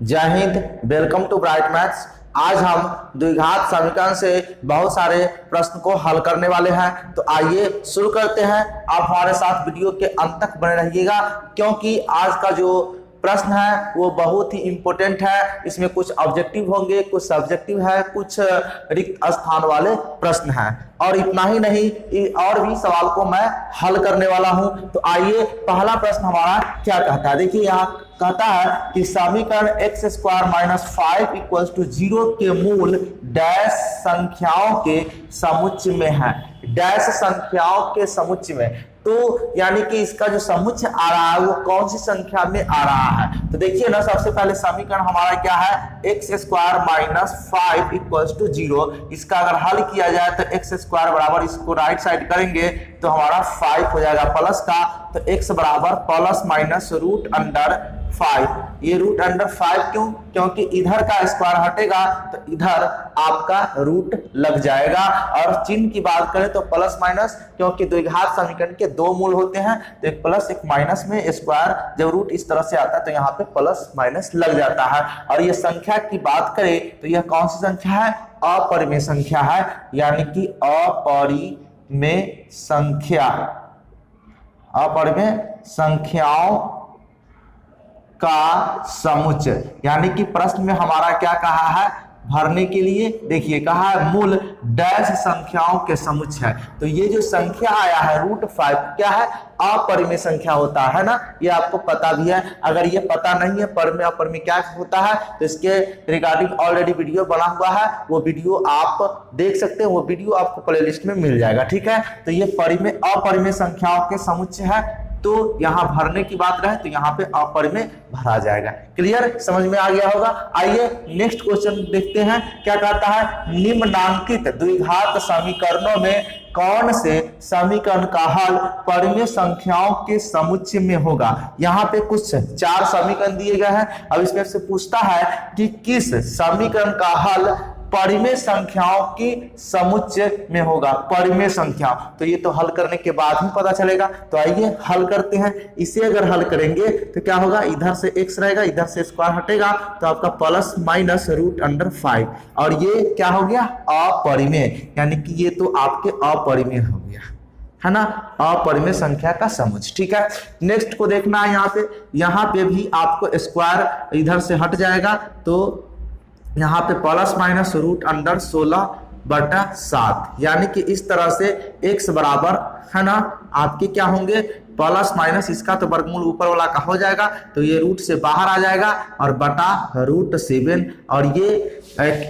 जय हिंद, welcome to Bright Maths. आज हम द्विघात समीकरण से बहुत सारे प्रश्न को हल करने वाले हैं। तो आइए शुरू करते हैं। आप हमारे साथ वीडियो के अंत तक बने रहिएगा, क्योंकि आज का जो प्रश्न है वो बहुत ही इंपॉर्टेंट है। इसमें कुछ ऑब्जेक्टिव होंगे, कुछ सब्जेक्टिव है, कुछ रिक्त स्थान वाले प्रश्न हैं। और इतना ही नहीं, और भी सवाल को मैं हल करने वाला हूं। तो आइए, पहला प्रश्न हमारा क्या कहता है। देखिए, यहाँ कहता है कि समीकरण x square minus 5 equal to 0 के मूल डैश संख्याओं के समुच्चय में है। डैश संख्याओं के समुच्चय में, तो यानी कि इसका जो समुच्चय आ रहा है वो कौन सी संख्या में आ रहा है। तो देखिए ना, सबसे पहले समीकरण हमारा क्या है, x square minus 5 equal to 0। इसका अगर हल किया जाए तो x स्क्वायर बराबर, इसको राइट साइड करेंगे तो हमारा 5 हो जाएगा प्लस का। तो x बराबर प्लस माइनस रूट अंडर 5। ये रूट अंडर 5 क्यों? क्योंकि इधर का स्क्वायर हटेगा तो इधर आपका रूट लग जाएगा। और चिन्ह की बात करें तो प्लस माइनस, क्योंकि द्विघात समीकरण के दो मूल होते हैं, तो एक प्लस एक माइनस में स्क्वायर जब रूट इस तरह से आता है तो यहाँ पे प्लस माइनस लग जाता है। और ये संख्या की बात करें तो यह कौन सी संख्या है? अपरिमेय संख्या है, यानी कि अपरिमेय संख्या, अपरिमेय संख्याओं का समुच्चय। यानी कि प्रश्न में हमारा क्या कहा है भरने के लिए? देखिए, कहा है मूल डैश संख्याओं के समुच्चय है। तो ये जो संख्या आया है रूट 5 क्या है? अपरिमेय संख्या होता है ना, ये आपको पता भी है। अगर ये पता नहीं है परिमेय अपरिमेय क्या होता है तो इसके रिगार्डिंग ऑलरेडी वीडियो बना हुआ है, वो वीडियो आप देख सकते हैं। वो वीडियो आपको प्लेलिस्ट में मिल जाएगा, ठीक है। तो ये परिमेय अपरिमेय संख्याओं के समुच्चय है। तो यहाँ भरने की बात रहे तो यहाँ पे अपरिमेय भरा जाएगा। क्लियर, समझ में आ गया होगा। आइए नेक्स्ट क्वेश्चन देखते हैं क्या कहता है। निम्नांकित द्विघात समीकरणों में कौन से समीकरण का हल परिमेय संख्याओं के समुच्चय में होगा? यहाँ पे कुछ 4 समीकरण दिए गए हैं। अब इसमें से पूछता है कि किस समीकरण का हल परिमेय संख्याओं की समुच्चय में होगा। परिमेय संख्या, तो ये तो हल करने के बाद ही पता चलेगा। तो आइए हल करते हैं। इसे अगर हल करेंगे तो क्या होगा, इधर से x रहेगा, इधर से स्क्वायर हटेगा तो आपका प्लस माइनस रूट अंडर 5। और ये क्या हो गया? अपरिमेय, यानी कि ये तो आपके अपरिमेय हो गया है ना, अपरिमेय संख्या का समुच्चय। ठीक है, नेक्स्ट को देखना है। यहाँ पे भी आपको स्क्वायर इधर से हट जाएगा, तो यहाँ पे प्लस माइनस रूट अंडर 16/7, यानी कि इस तरह से x बराबर है ना आपके क्या होंगे, प्लस माइनस इसका तो वर्गमूल ऊपर वाला का हो जाएगा, तो ये रूट से बाहर आ जाएगा और बटा रूट 7। और ये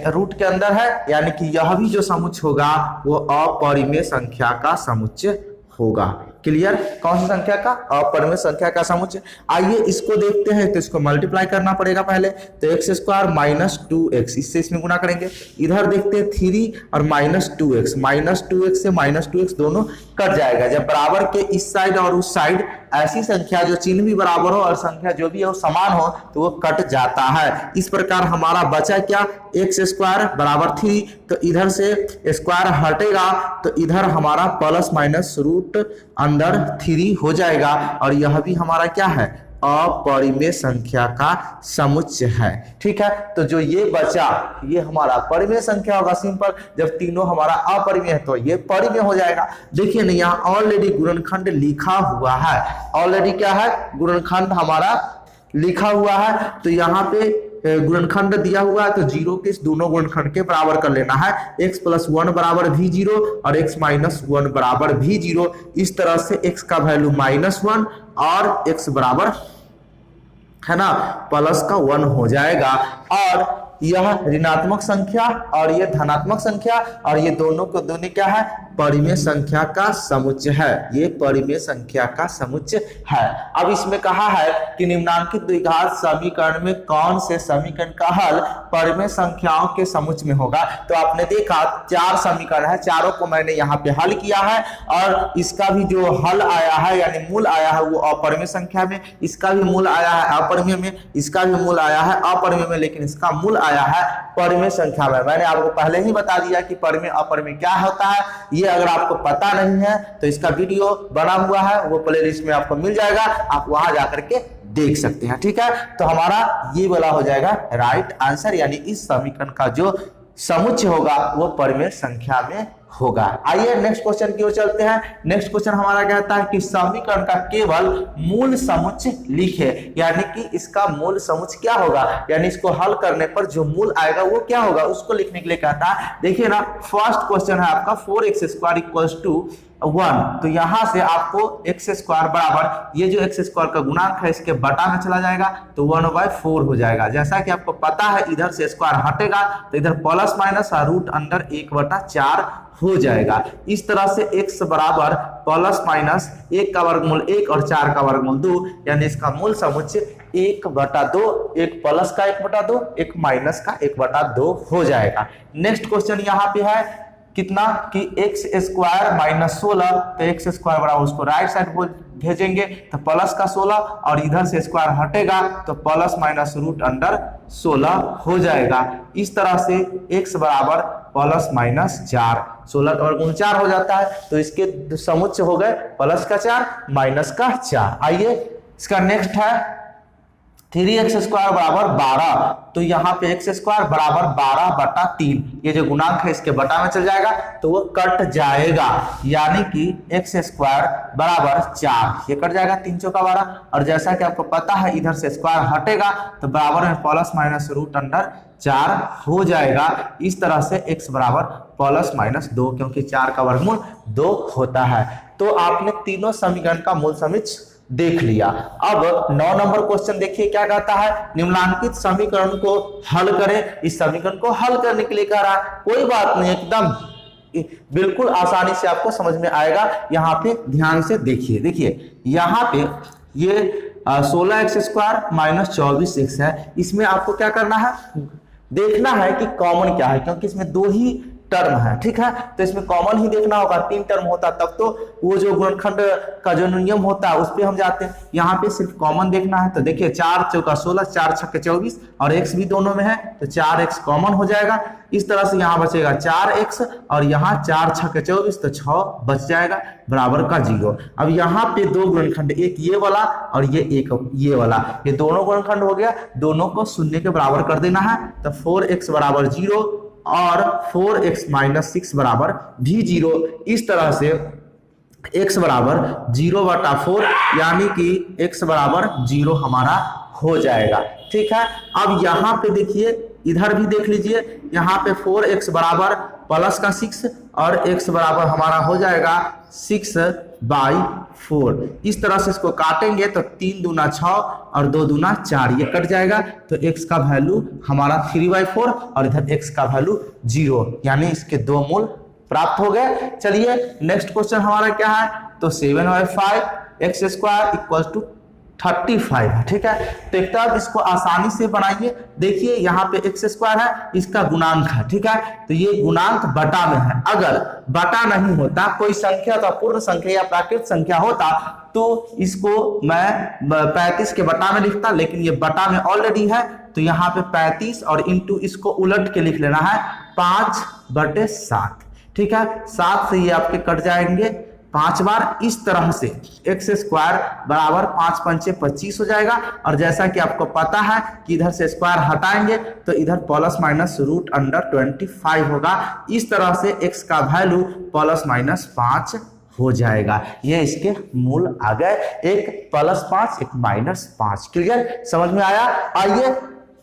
रूट के अंदर है, यानी कि यह भी जो समुच्चय होगा वो अपरिमेय संख्या का समुच्चय होगा। क्लियर, कौन सी संख्या का? अपरिमेय संख्या का समुच्चय। आइए इसको देखते हैं। तो इसको मल्टीप्लाई करना पड़ेगा पहले। तो x स्क्वायर माइनस 2x, इससे इसमें गुना करेंगे। इधर देखते हैं 3 और माइनस 2x, माइनस 2x से माइनस 2x दोनों कट जाएगा। जब बराबर के इस साइड और उस साइड ऐसी संख्या जो चिन्ह भी बराबर हो और संख्या जो भी है वो समान हो तो वो कट जाता है। इस प्रकार हमारा बचा क्या, x स्क्वायर बराबर 3, तो इधर से स्क्वायर हटेगा तो इधर हमारा प्लस माइनस रूट अंडर 3 हो जाएगा। और यह भी हमारा क्या है, अपरिमेय संख्या का समुच्चय है। ठीक है, तो जो ये बचा ये हमारा परिमेय संख्या होगा। सिंपल, जब तीनों हमारा अपरिमेय है तो ये परिमेय हो जाएगा। देखिए ना, यहाँ ऑलरेडी गुणनखंड लिखा हुआ है। ऑलरेडी क्या है, गुणनखंड हमारा लिखा हुआ है। तो यहाँ पे गुणनखंड दिया हुआ है, तो 0 के इस दोनों गुणनखंड के बराबर कर लेना है। x प्लस 1 बराबर भी 0 और x माइनस 1 बराबर भी 0। इस तरह से x का वैल्यू -1 और x बराबर है ना प्लस का 1 हो जाएगा। और यह ऋणात्मक संख्या और ये धनात्मक संख्या, और ये दोनों को दोनों क्या है, परिमेय संख्या का समुच्चय है। ये परिमेय संख्या का समुच्चय है। अब इसमें कहा है कि निम्नांकित द्विघात समीकरण में कौन से समीकरण का हल परिमेय संख्याओं के समुच्चय में होगा। तो आपने देखा 4 समीकरण है, चारों को मैंने यहाँ पे हल किया है। और इसका भी जो हल आया है यानी मूल आया है वो अपरिमेय संख्या में, इसका भी मूल आया है अपरिमेय में, इसका भी मूल आया है अपरिमेय में, लेकिन इसका मूल आया है परिमेय संख्या में। मैंने आपको पहले ही बता दिया कि परिमेय अपरिमेय क्या होता है। ये अगर आपको पता नहीं है तो इसका वीडियो बना हुआ है, वो प्लेलिस्ट में आपको मिल जाएगा, आप वहां जाकर के देख सकते हैं। ठीक है, तो हमारा ये वाला हो जाएगा राइट आंसर, यानी इस समीकरण का जो समुच्चय होगा वो परिमेय संख्या में होगा। आइए नेक्स्ट क्वेश्चन की ओर चलते हैं। नेक्स्ट क्वेश्चन हमारा कहता है कि समीकरण का केवल मूल समुच्चय लिखे, यानी कि इसका मूल समुच्चय क्या होगा, यानी इसको हल करने पर जो मूल आएगा वो क्या होगा उसको लिखने के लिए कहता है। देखिए ना, फर्स्ट क्वेश्चन है आपका 4x² इक्वल्स टू 1, तो यहां से आपको x² बराबर ये जो x² का गुणांक है इसके बटा में चला जाएगा तो 1/4 हो जाएगा। जैसा कि आपको पता है इधर से स्क्वायर हटेगा तो इधर प्लस माइनस रूट अंडर 1/4 हो जाएगा। इस तरह से x बराबर प्लस माइनस 1 का वर्गमूल 1 और 4 का वर्गमूल 2, यानी इसका मूल समुच्चय 1/2, एक प्लस का 1/2, एक माइनस का 1/2 हो जाएगा। नेक्स्ट क्वेश्चन यहाँ पे है कितना कि x² माइनस 16, तो x² बराबर उसको राइट साइड भेजेंगे तो प्लस का 16 और इधर से स्क्वायर हटेगा तो प्लस माइनस रूट अंडर 16 हो जाएगा। इस तरह से x बराबर प्लस माइनस 4, 16 का वर्गमूल 4 हो जाता है, तो इसके समुच्चय हो गए प्लस का 4 माइनस का 4। आइए इसका नेक्स्ट है 3x² बराबर 12, तो यहाँ पे x² बराबर 12/3, ये जो गुणांक है इसके बटा में चल जाएगा तो वो कट जाएगा, यानी कि x² बराबर 4, ये कट जाएगा 3 चौका 12, और जैसा कि आपको पता है इधर से स्क्वायर हटेगा तो बराबर में प्लस माइनस रूट अंडर 4 हो जाएगा। इस तरह से x बराबर प्लस माइनस 2, क्योंकि 4 का वर्गमूल 2 होता है। तो आपने तीनों समीकरण का मूल समुच्चय देख लिया। अब 9 नंबर क्वेश्चन देखिए क्या कहता है, निम्नलिखित समीकरण को हल करें। इस समीकरण को हल करने के लिए कह रहा है, कोई बात नहीं, एकदम बिल्कुल आसानी से आपको समझ में आएगा। यहाँ पे ध्यान से देखिए यहाँ पे ये 16x² माइनस 24x है, इसमें आपको क्या करना है, देखना है कि कॉमन क्या है, क्योंकि इसमें 2 ही टर्म है। ठीक है, तो इसमें कॉमन ही देखना होगा, 3 टर्म होता तब तो वो जो गुणनखंड का जो नियम होता है उस पे हम जाते हैं। यहाँ पे सिर्फ कॉमन देखना है, तो देखिए 4 चौका 16, 4 छक्के 24 और x भी दोनों में है तो 4x कॉमन हो जाएगा। इस तरह से यहाँ बचेगा 4x और यहाँ 4 छक्के 24 तो 6 बच जाएगा बराबर का 0। अब यहाँ पे 2 गुणनखंड, एक ये वाला और एक ये वाला, ये दोनों गुणनखंड हो गया, दोनों को शून्य के बराबर कर देना है, तो 4x बराबर 0 और 4x माइनस 6 बराबर भी 0। इस तरह से x बराबर 0/4, यानी कि x बराबर 0 हमारा हो जाएगा। ठीक है, अब यहाँ पे देखिए, इधर भी देख लीजिए, यहाँ पे 4x बराबर प्लस का 6 और x बराबर हमारा हो जाएगा 6/4। इस तरह से इसको काटेंगे तो 3 दूना 6 और 2 दूना 4, ये कट जाएगा तो x का वैल्यू हमारा 3/4 और इधर x का वैल्यू 0, यानी इसके 2 मूल प्राप्त हो गए। चलिए नेक्स्ट क्वेश्चन हमारा क्या है, तो 7/5x² इक्वल टू 35 है। ठीक है, तो एक तरफ इसको आसानी से बनाइए। देखिए यहाँ पे x² है, इसका गुणांक है। ठीक है, तो ये गुणांक बटा में है, अगर बटा नहीं होता, कोई संख्या तो पूर्ण संख्या या प्राकृत संख्या होता तो इसको मैं 35 के बटा में लिखता, लेकिन ये बटा में ऑलरेडी है तो यहाँ पे 35 और इंटू इसको उलट के लिख लेना है 5/7। ठीक है, 7 से ये आपके कट जाएंगे 5 बार। इस तरह से x² बराबर 5 पंचे 25 हो जाएगा, और जैसा कि आपको पता है कि इधर से स्क्वायर हटाएंगे तो इधर प्लस माइनस रूट अंडर 25 होगा। इस तरह से x का वैल्यू प्लस माइनस 5 हो जाएगा। ये इसके मूल आ गए, एक +5 एक -5। क्लियर, समझ में आया? आइए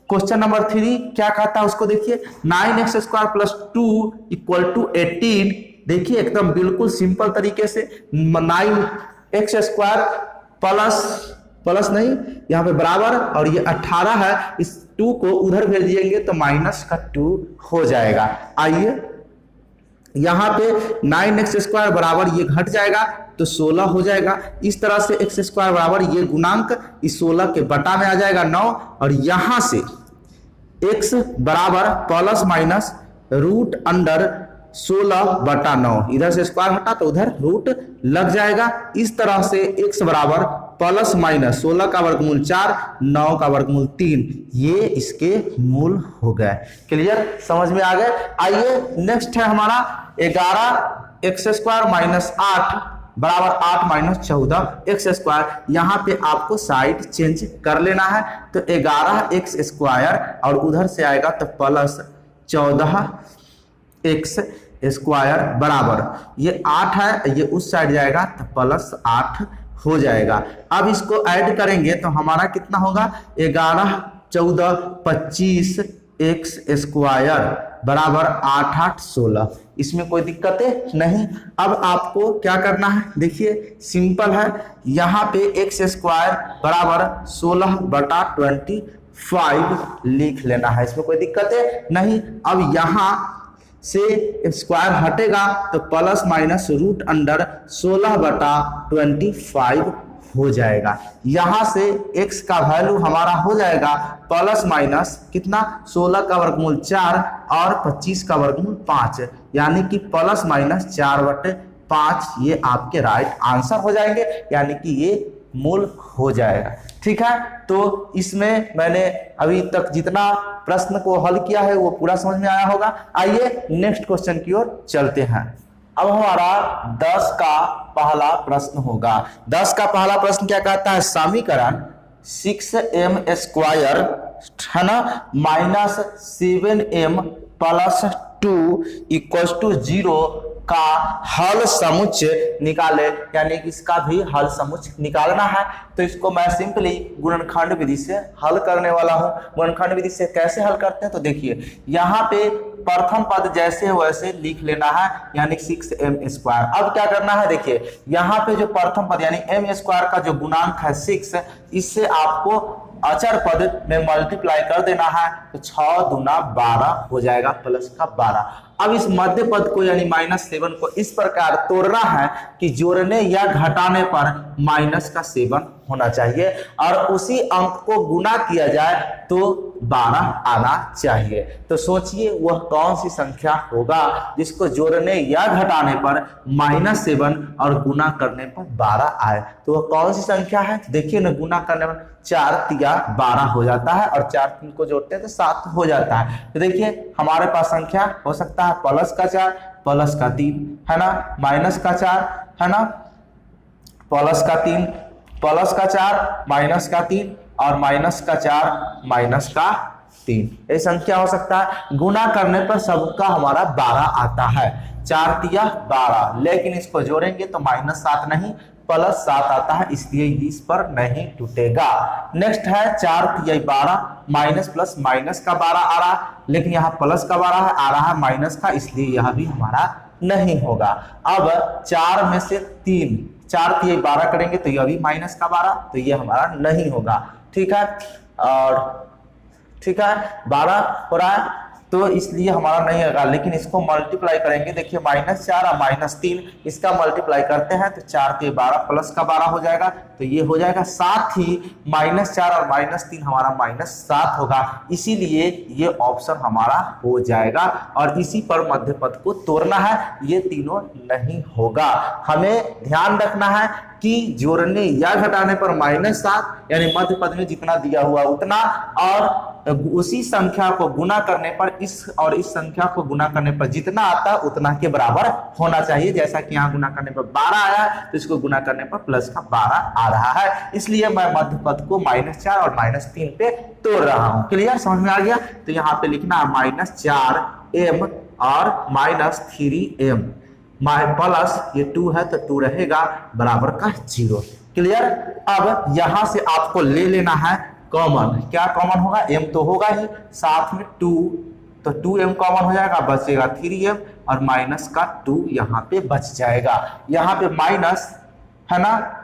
क्वेश्चन नंबर 3 क्या कहता है उसको देखिए। 9x² + 2 = 18। देखिए एकदम बिल्कुल सिंपल तरीके से 9x² प्लस नहीं, यहाँ पे बराबर, और ये 18 है, इस 2 को उधर भेज दिएंगे तो -2 हो जाएगा। आइए यहाँ पे 9x² बराबर ये घट जाएगा तो 16 हो जाएगा। इस तरह से x² बराबर ये गुणांक इस 16 के बटा में आ जाएगा 9, और यहाँ से x बराबर प्लस माइनस रूट अंडर 16/9, इधर से स्क्वायर हटा तो उधर रूट लग जाएगा। इस तरह से x बराबर प्लस माइनस 16 का वर्गमूल 4, 9 का वर्गमूल 3, ये इसके मूल हो गए। क्लियर, समझ में आ गए? आइए नेक्स्ट है हमारा 11x² - 8 बराबर 8 माइनस 14 एक्स स्क्वायर। यहाँ पे आपको साइड चेंज कर लेना है, तो 11 एक्स स्क्वायर और उधर से आएगा तो प्लस 14 एक्स स्क्वायर बराबर ये 8 है, ये उस साइड जाएगा तो प्लस 8 हो जाएगा। अब इसको ऐड करेंगे तो हमारा कितना होगा 11 14 25 एक्स स्क्वायर बराबर 8 8 16। इसमें कोई दिक्कत है नहीं। अब आपको क्या करना है, देखिए सिंपल है, यहाँ पे एक्स स्क्वायर बराबर 16/25 लिख लेना है, इसमें कोई दिक्कत है नहीं। अब यहाँ से स्क्वायर हटेगा तो प्लस माइनस रूट अंडर 16/25 हो जाएगा। यहां से x का वैल्यू हमारा हो जाएगा प्लस माइनस कितना 16 का वर्गमूल 4 और 25 का वर्गमूल 5, यानी कि प्लस माइनस 4/5 ये आपके राइट आंसर हो जाएंगे, यानी कि ये मूल हो जाएगा। ठीक है, तो इसमें मैंने अभी तक जितना प्रश्न को हल किया है वो पूरा समझ में आया होगा। आइए नेक्स्ट क्वेश्चन की ओर चलते हैं। अब हमारा 10 का पहला प्रश्न होगा। 10 का पहला प्रश्न क्या कहता है, समीकरण 6m स्क्वायर है ना minus 7m plus 2 equals to 0 का हल समुच्चय निकाले, यानी कि इसका भी हल समुच्चय निकालना है। तो इसको मैं सिंपली गुणनखंड विधि से हल करने वाला हूं। गुणनखंड विधि से कैसे हल करते हैं, तो देखिए यहाँ पे प्रथम पद जैसे है वैसे लिख लेना है, यानी 6m स्क्वायर। अब क्या करना है, देखिए यहाँ पे जो प्रथम पद यानी m स्क्वायर का जो गुणांक है 6, इससे आपको अचर पद में मल्टीप्लाई कर देना है, तो 6 दूना 12 हो जाएगा प्लस का 12। अब इस मध्य पद को यानी -7 को इस प्रकार तोड़ना है कि जोड़ने या घटाने पर माइनस का 7 होना चाहिए और उसी अंक को गुना किया जाए तो 12 आना चाहिए। तो सोचिए वह कौन सी संख्या होगा जिसको जोड़ने या घटाने पर -7 और गुना करने पर 12 आए, तो वह कौन सी संख्या है। देखिए ना, गुना करने पर 4 तिया 12 हो जाता है और 4 3 को जोड़ते हैं तो 7 हो जाता है। तो देखिए हमारे पास संख्या हो सकता है प्लस का 4 प्लस का 3 है ना, माइनस का 4 है ना, प्लस का 3 प्लस का 4 माइनस का 3 और माइनस का 4 माइनस का 3, ये संख्या हो सकता है। गुना करने पर सबका हमारा 12 आता है, 4 तिया 12, लेकिन इसको जोड़ेंगे तो -7 नहीं +7 आता है, इसलिए इस पर नहीं टूटेगा। नेक्स्ट है 4 तिया 12 माइनस प्लस माइनस का 12 आ रहा, लेकिन यहाँ प्लस का 12 है, आ रहा है माइनस का, इसलिए यह भी हमारा नहीं होगा। अब 4 में से 3 4 तिया 12 करेंगे तो यह भी माइनस का 12, तो ये हमारा नहीं होगा। ठीक है, और ठीक है 12 हो रहा है तो इसलिए हमारा नहीं होगा, लेकिन इसको मल्टीप्लाई करेंगे। देखिए -4 और -3 इसका मल्टीप्लाई करते हैं तो 4 तिया 12 प्लस का 12 हो जाएगा, तो ये हो जाएगा। साथ ही -4 और -3 हमारा -7 होगा, इसीलिए ये ऑप्शन हमारा हो जाएगा। और इसी पर मध्य पद को तोड़ना है, ये तीनों नहीं होगा। हमें ध्यान रखना है कि जोड़ने या घटाने पर -7 यानी मध्य पद में जितना दिया हुआ उतना, और उसी संख्या को गुना करने पर इस और इस संख्या को गुना करने पर जितना आता है उतना के बराबर होना चाहिए। जैसा कि यहाँ गुना करने पर 12 आया तो इसको गुना करने पर प्लस का 12 आ रहा है, इसलिए मैं मध्य पद को -4 और -3 पे तोड़ रहा हूँ। क्लियर, समझ में आ गया। तो यहाँ पे लिखना है -4m और -3m प्लस ये 2 है तो 2 रहेगा बराबर का 0। क्लियर। अब यहां से आपको ले लेना है कॉमन। क्या कॉमन होगा, m तो होगा ही, साथ में 2, तो 2m कॉमन हो जाएगा, बचेगा 3m और माइनस का 2 यहाँ पे बच जाएगा। यहाँ पे माइनस है ना,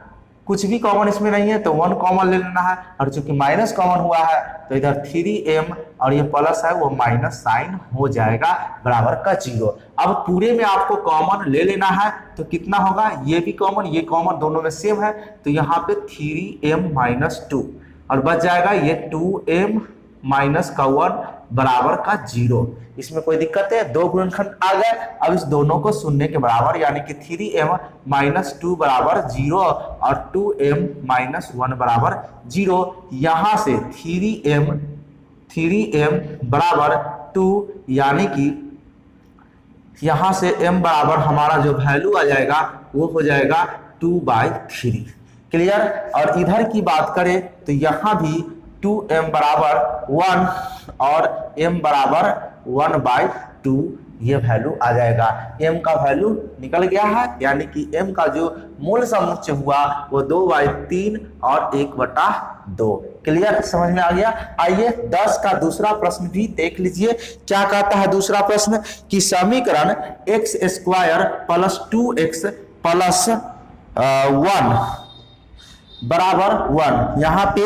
कुछ भी कॉमन इसमें नहीं है तो 1 कॉमन ले लेना है, और चूंकि माइनस कॉमन हुआ है तो इधर 3m और ये प्लस है वो माइनस साइन हो जाएगा बराबर का 0। अब पूरे में आपको कॉमन ले लेना है तो कितना होगा, ये भी कॉमन ये कॉमन दोनों में सेम है, तो यहाँ पे 3m - 2 और बच जाएगा ये 2m - का 1 बराबर का 0। इसमें कोई दिक्कत है, 2 गुणनखंड आ गए। अब इस दोनों को शून्य के बराबर यानी कि 3m - 2 बराबर 0 और 2m - 1 बराबर 0। यहां से 3m बराबर 2 यानी कि यहां से m बराबर हमारा जो वैल्यू आ जाएगा वो हो जाएगा 2/3। क्लियर। और इधर की बात करें तो यहाँ भी 2m बराबर 1 और m बराबर 1/2 ये वैल्यू आ जाएगा। m का वैल्यू निकल गया है, यानी कि m का जो मूल समुच्चय हुआ वो 2/3 और 1/2। क्लियर, समझ में आ गया। आइए 10 का दूसरा प्रश्न भी देख लीजिए। क्या कहता है दूसरा प्रश्न कि समीकरण x² प्लस 2x प्लस 1 बराबर 1, यहाँ पे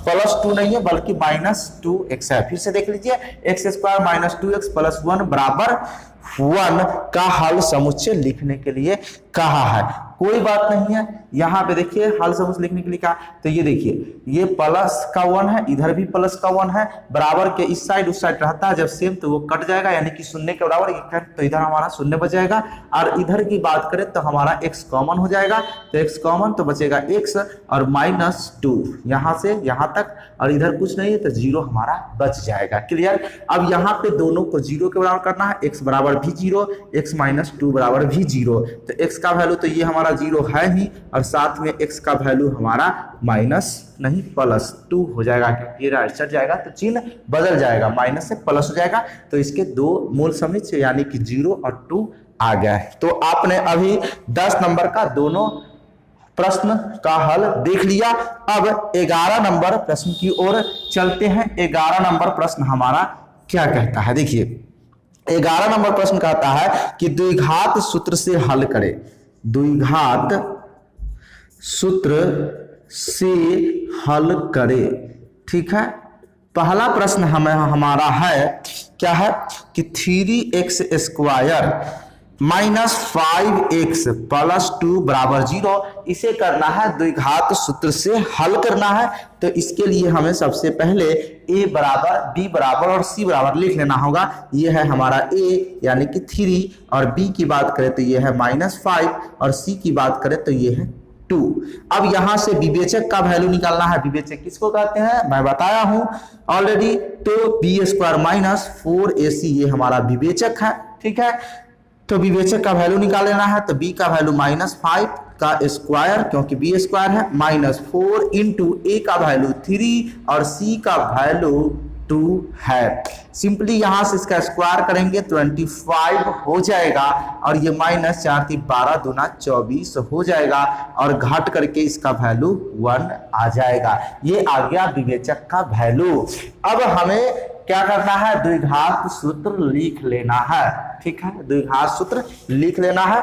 +2 नहीं है बल्कि -2x है। फिर से देख लीजिए, x² माइनस 2x प्लस 1 बराबर 1 का हल समुच्चय लिखने के लिए कहा है। कोई बात नहीं है, यहाँ पे देखिए हल समुच्चय लिखने के लिए कहा, तो ये देखिए ये प्लस का 1 है, इधर भी प्लस का 1 है, बराबर के इस साइड उस साइड रहता है जब सेम तो वो कट जाएगा, यानी कि शून्य के बराबर, तो इधर हमारा शून्य बच जाएगा। और इधर की बात करें तो हमारा x कॉमन हो जाएगा, तो x कॉमन तो बचेगा x और -2 यहाँ से यहाँ तक, और इधर कुछ नहीं है तो 0 हमारा बच जाएगा। क्लियर। अब यहाँ पे दोनों को 0 के बराबर करना है, x बराबर भी 0, x -2 बराबर भी 0, तो x का वैल्यू तो ये हमारा 0 है ही, और साथ में x का वैल्यू हमारा +2 हो जाएगा, क्योंकि ये राइट साइड जाएगा तो चिन्ह बदल जाएगा, माइनस से प्लस हो जाएगा। तो इसके दो मूल समुच्चय यानी कि 0 और 2 आ गया है। तो आपने अभी 10 नंबर का दोनों प्रश्न का हल देख लिया। अब 11 नंबर प्रश्न की ओर चलते हैं। 11 नंबर प्रश्न हमारा क्या कहता है, देखिए 11 नंबर प्रश्न कहता है कि द्विघात सूत्र से हल करें। द्विघात सूत्र से हल करें, ठीक है। पहला प्रश्न हमारा है क्या है कि 3x² माइनस 5x प्लस 2 बराबर 0, इसे करना है द्विघात सूत्र से हल करना है। तो इसके लिए हमें सबसे पहले a बराबर, b बराबर और c बराबर लिख लेना होगा। ये है हमारा a यानी कि 3, और b की बात करें तो ये है -5, और c की बात करें तो ये है 2। अब यहां से विवेचक का वैल्यू निकालना है। विवेचक किसको कहते हैं मैं बताया हूं ऑलरेडी, तो b² माइनस 4ac ये हमारा विवेचक है, ठीक है। तो विवेचक का वैल्यू निकाल लेना है, तो b का वैल्यू -5 का स्क्वायर, क्योंकि b² है, -4 इंटू a का वैल्यू 3 और c का वैल्यू 2 है। सिंपली यहां से इसका स्क्वायर करेंगे 25 हो जाएगा, और ये -4 × 12 दूना 24 हो जाएगा, और घट करके इसका वैल्यू 1 आ जाएगा। ये आ गया विवेचक का वैल्यू। अब हमें क्या करना है, द्विघात सूत्र लिख लेना है, ठीक है। द्विघात सूत्र लिख लेना है।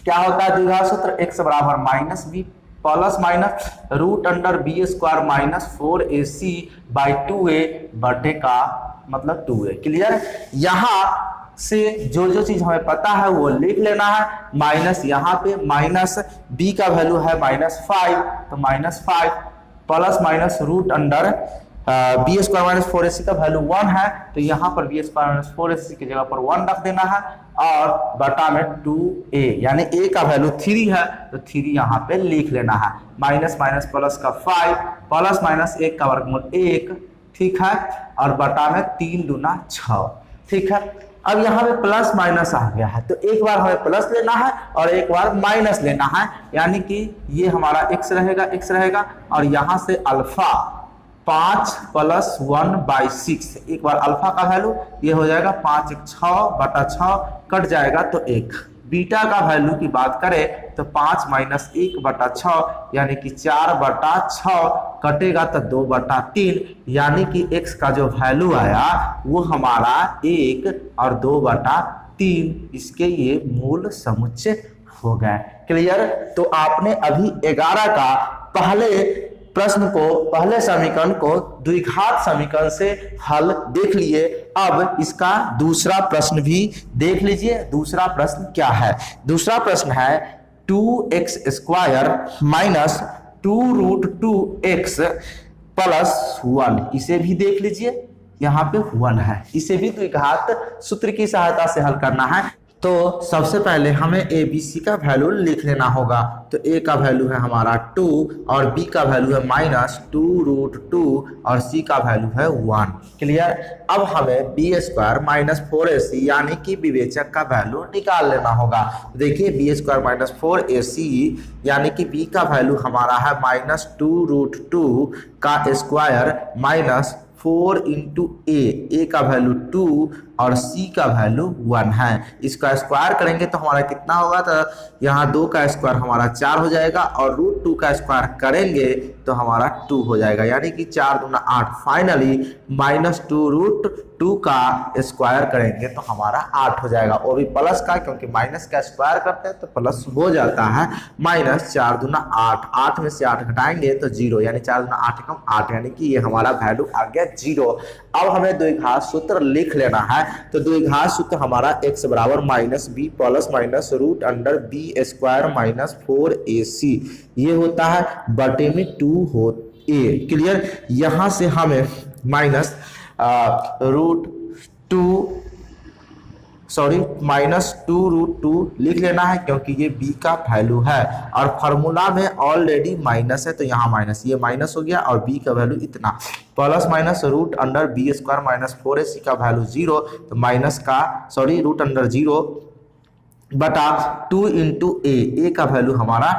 क्या होता है द्विघात सूत्र, x बराबर -b plus minus √b² minus 4ac by 2a बटे का मतलब 2a। क्लियर। यहाँ से जो जो चीज हमें पता है वो लिख लेना है। माइनस यहाँ पे माइनस b का वैल्यू है -5, तो -5 plus minus b² minus 4ac का वैल्यू 1 है, तो यहाँ पर b² माइनस 4ac की जगह पर 1 रख देना है, और बटा में 2a, यानी a का वैल्यू 3 है तो 3 यहाँ पे लिख लेना है। माइनस माइनस प्लस का 5 प्लस माइनस 1 का वर्गमूल 1, ठीक है, और बटा में 3 दूना 6, ठीक है। अब यहाँ पे प्लस माइनस आ गया है, तो एक बार हमें प्लस लेना है और एक बार माइनस लेना है, यानी कि ये हमारा x रहेगा, और यहाँ से अल्फा 5 + 1/6, एक बार अल्फा का वैल्यू ये हो जाएगा 5 × 6 बटा 6, कट जाएगा तो 1। बीटा का वैल्यू की बात करें तो 5 - 1 बटा 6 यानी कि 4 बटा 6, कटेगा तो 2 बटा 3, यानी कि x का जो वैल्यू आया वो हमारा 1 और 2 बटा 3, इसके ये मूल समुच्चय हो गए। क्लियर। तो आपने अभी 11 का पहले समीकरण को द्विघात समीकरण से हल देख लिए। अब इसका दूसरा प्रश्न भी देख लीजिए। दूसरा प्रश्न क्या है, दूसरा प्रश्न है 2x² माइनस 2√2x प्लस 1, इसे भी देख लीजिए। यहाँ पे 1 है, इसे भी द्विघात सूत्र की सहायता से हल करना है। तो सबसे पहले हमें ए बी सी का वैल्यू लिख लेना होगा। तो ए का वैल्यू है हमारा 2 और बी का वैल्यू है -2√2 और सी का वैल्यू है 1। क्लियर। अब हमें बी स्क्वायर -4ac यानी कि विवेचक का वैल्यू निकाल लेना होगा। देखिए बी स्क्वायर -4ac यानी कि बी का वैल्यू हमारा है -2√2 का स्क्वायर -4 इंटू ए का वैल्यू 2 और सी का वैल्यू 1 है। इसका स्क्वायर करेंगे तो हमारा कितना होगा, तो यहाँ 2 का स्क्वायर हमारा 4 हो जाएगा और √2 का स्क्वायर करेंगे तो हमारा 2 हो जाएगा, यानी कि 4 दूना 8। फाइनली -2√2 का स्क्वायर करेंगे तो हमारा 8 हो जाएगा, वो भी प्लस का, क्योंकि माइनस का स्क्वायर करते हैं तो प्लस हो जाता है। -4 दूना 8, 8 में से 8 घटाएंगे तो 0, यानी 4 दूना 8 कम 8, यानी कि ये हमारा वैल्यू आ गया 0। अब हमें द्विघात सूत्र लिख लेना है। तो द्विघात सूत्र हमारा x बराबर -b plus minus √b square -4ac ये होता है बटे में 2 हो a। क्लियर। यहां से हमें -2√2 लिख लेना है, क्योंकि ये b का वैल्यू है और फार्मूला में ऑलरेडी माइनस है तो यहाँ माइनस, ये माइनस हो गया और b का वैल्यू इतना, plus minus √b square -4ac का वैल्यू 0, तो माइनस का √0 बटा 2 इंटू ए का वैल्यू हमारा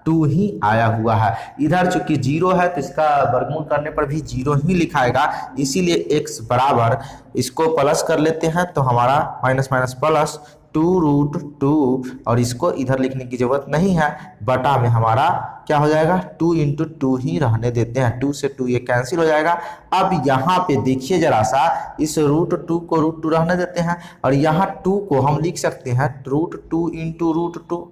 2 ही आया हुआ है। इधर चूंकि 0 है तो इसका वर्गमूल करने पर भी 0 ही लिखाएगा, इसीलिए x बराबर इसको प्लस कर लेते हैं तो हमारा माइनस प्लस 2√2 और इसको इधर लिखने की जरूरत नहीं है, बटा में हमारा क्या हो जाएगा 2 इंटू 2 ही रहने देते हैं, 2 से 2 ये कैंसिल हो जाएगा। अब यहाँ पे देखिए जरा सा, इस √2 को √2 रहने देते हैं और यहाँ 2 को हम लिख सकते हैं √2 इंटू √2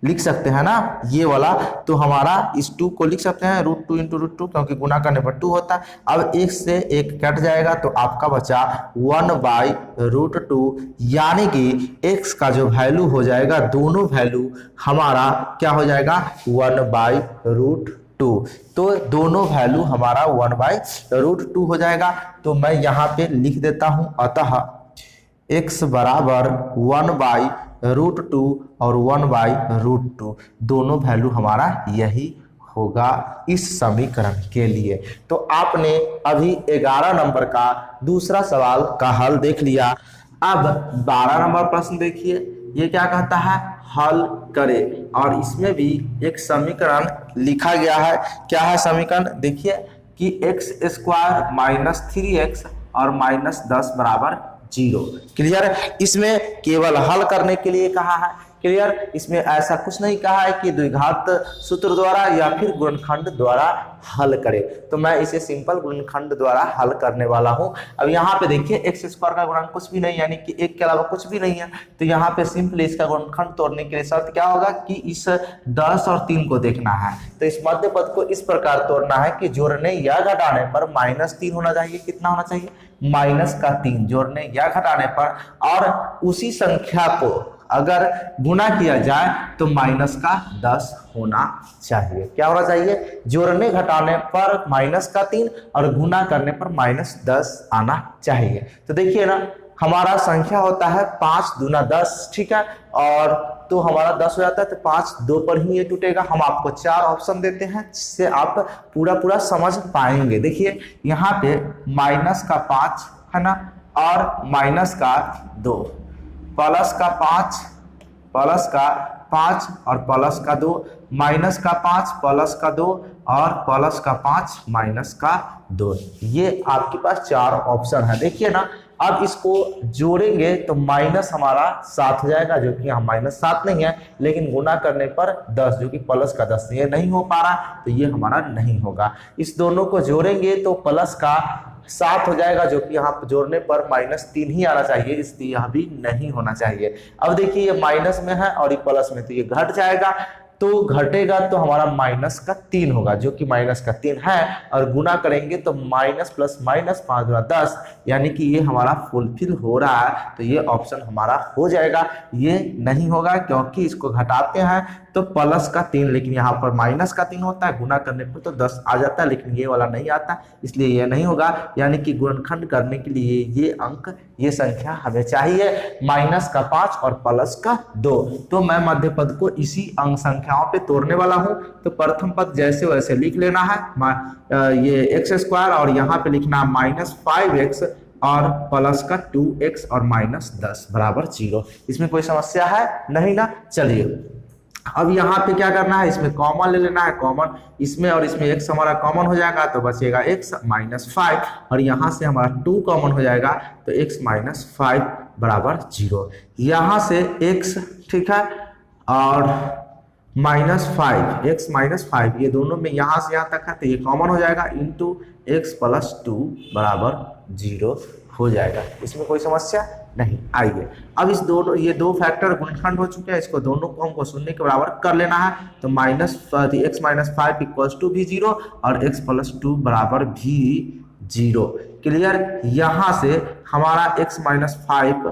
लिख सकते हैं ना, ये वाला। तो हमारा इस 2 को लिख सकते हैं √2 इंटू √2, क्योंकि गुना करने पर 2 होता है। अब 1 से 1 कट जाएगा तो आपका बचा 1/√2, यानी कि x का जो वैल्यू हो जाएगा, दोनों वैल्यू हमारा क्या हो जाएगा 1/√2। तो दोनों वैल्यू हमारा 1/√2 हो जाएगा। तो मैं यहाँ पे लिख देता हूँ, अतः x बराबर 1/√2 और 1/√2 दोनों वैल्यू हमारा यही होगा इस समीकरण के लिए। तो आपने अभी 11 नंबर का दूसरा सवाल का हल देख लिया। अब 12 नंबर प्रश्न देखिए, ये क्या कहता है, हल करे, और इसमें भी एक समीकरण लिखा गया है। क्या है समीकरण, देखिए कि x² -3x और -10 बराबर 0। क्लियर। इसमें केवल हल करने के लिए कहा है। क्लियर। इसमें ऐसा कुछ नहीं कहा है कि द्विघात सूत्र द्वारा या फिर गुणनखंड द्वारा हल करे, तो मैं इसे सिंपल गुणनखंड द्वारा हल करने वाला हूं। अब यहाँ पे देखिए x² का गुणनखंड कुछ भी नहीं, यानी कि 1 के अलावा कुछ भी नहीं है, तो यहाँ पे सिंपली इसका गुणनखंड तोड़ने के लिए शर्त क्या होगा कि इस 10 और 3 को देखना है। तो इस मध्य पद को इस प्रकार तोड़ना है कि जोड़ने या घटाने पर -3 होना चाहिए। कितना होना चाहिए, -3 जोड़ने या घटाने पर, और उसी संख्या को अगर गुना किया जाए तो -10 होना चाहिए। क्या होना चाहिए, जोड़ने घटाने पर -3 और गुना करने पर -10 आना चाहिए। तो देखिए ना, हमारा संख्या होता है 5 दूना 10, ठीक है, और तो हमारा 10 हो जाता है, तो 5 2 पर ही ये टूटेगा। हम आपको 4 ऑप्शन देते हैं जिससे आप पूरा समझ पाएंगे। देखिए यहाँ पे -5 है ना, और -2, प्लस का 5 और प्लस का 2, -5 प्लस का 2 और प्लस का 5 -2। ये आपके पास 4 ऑप्शन है। देखिए ना, अब इसको जोड़ेंगे तो माइनस हमारा 7 हो जाएगा, जो कि यहाँ -7 नहीं है, लेकिन गुना करने पर 10 जो कि प्लस का 10 ये नहीं हो पा रहा, तो ये हमारा नहीं होगा। इस दोनों को जोड़ेंगे तो प्लस का 7 हो जाएगा, जो कि यहाँ जोड़ने पर -3 ही आना चाहिए, इसलिए यह भी नहीं होना चाहिए। अब देखिए ये माइनस में है और ये प्लस में, तो ये घट जाएगा। तो घटेगा तो हमारा -3 होगा, जो कि -3 है, और गुना करेंगे तो माइनस प्लस माइनस 5 गुना 10, यानी कि ये हमारा फुलफिल हो रहा है, तो ये ऑप्शन हमारा हो जाएगा। ये नहीं होगा क्योंकि इसको घटाते हैं तो +3, लेकिन यहाँ पर -3 होता है, गुना करने पर तो 10 आ जाता है, लेकिन ये वाला नहीं आता, इसलिए ये नहीं होगा। यानी कि गुणनखंड करने के लिए ये अंक, ये संख्या हमें चाहिए -5 और +2। तो मैं मध्य पद को इसी अंक संख्याओं पे तोड़ने वाला हूं। तो प्रथम पद जैसे वैसे लिख लेना है, ये x² और यहाँ पे लिखना -5x और +2x और -10 बराबर 0। इसमें कोई समस्या है नहीं ना। चलिए अब यहाँ पे क्या करना है, इसमें कॉमन ले लेना है, कॉमन इसमें और इसमें x हमारा कॉमन हो जाएगा तो बचेगा x -5, और यहाँ से हमारा 2 कॉमन हो जाएगा तो x -5 बराबर 0। यहाँ से x, ठीक है, और -5, x -5, ये दोनों में यहाँ से यहाँ तक है तो ये कॉमन हो जाएगा, इंटू x + 2 बराबर 0 हो जाएगा। इसमें कोई समस्या नहीं। आइए अब इस दोनों, ये दो फैक्टर गुणनखंड हो चुके हैं, इसको दोनों को हमको शून्य के बराबर कर लेना है। तो x -5 = भी 0 और x + 2 बराबर भी 0। क्लियर। यहाँ से हमारा x -5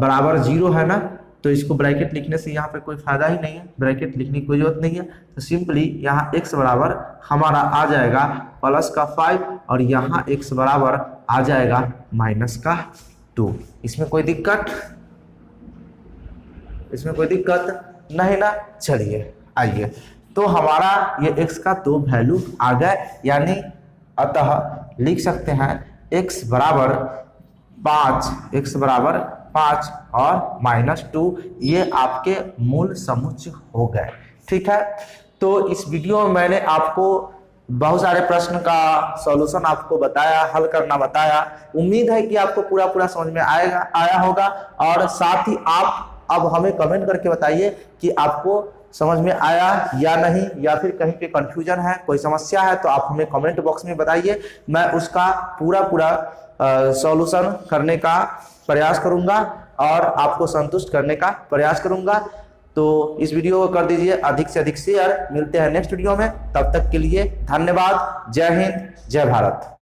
बराबर 0 है ना, तो इसको ब्रैकेट लिखने से यहाँ पे कोई फायदा ही नहीं है, ब्रैकेट लिखने की कोई जरूरत नहीं है। तो सिंपली यहाँ x बराबर हमारा आ जाएगा +5 और यहाँ x बराबर आ जाएगा -2। इसमें कोई दिक्कत, इसमें कोई दिक्कत नहीं ना। चलिए आइए, तो हमारा ये x का 2 वैल्यू आ गए, यानी अतः लिख सकते हैं x बराबर 5 और -2, ये आपके मूल समुच्चय हो गए। ठीक है, तो इस वीडियो में मैंने आपको बहुत सारे प्रश्न का सॉल्यूशन आपको बताया, हल करना बताया। उम्मीद है कि आपको पूरा समझ में आया होगा, और साथ ही आप अब हमें कमेंट करके बताइए कि आपको समझ में आया या नहीं, या फिर कहीं पे कंफ्यूजन है, कोई समस्या है तो आप हमें कमेंट बॉक्स में बताइए। मैं उसका पूरा सॉल्यूशन करने का प्रयास करूंगा और आपको संतुष्ट करने का प्रयास करूंगा। तो इस वीडियो को कर दीजिए अधिक से अधिक शेयर। मिलते हैं नेक्स्ट वीडियो में, तब तक के लिए धन्यवाद। जय हिंद, जय भारत।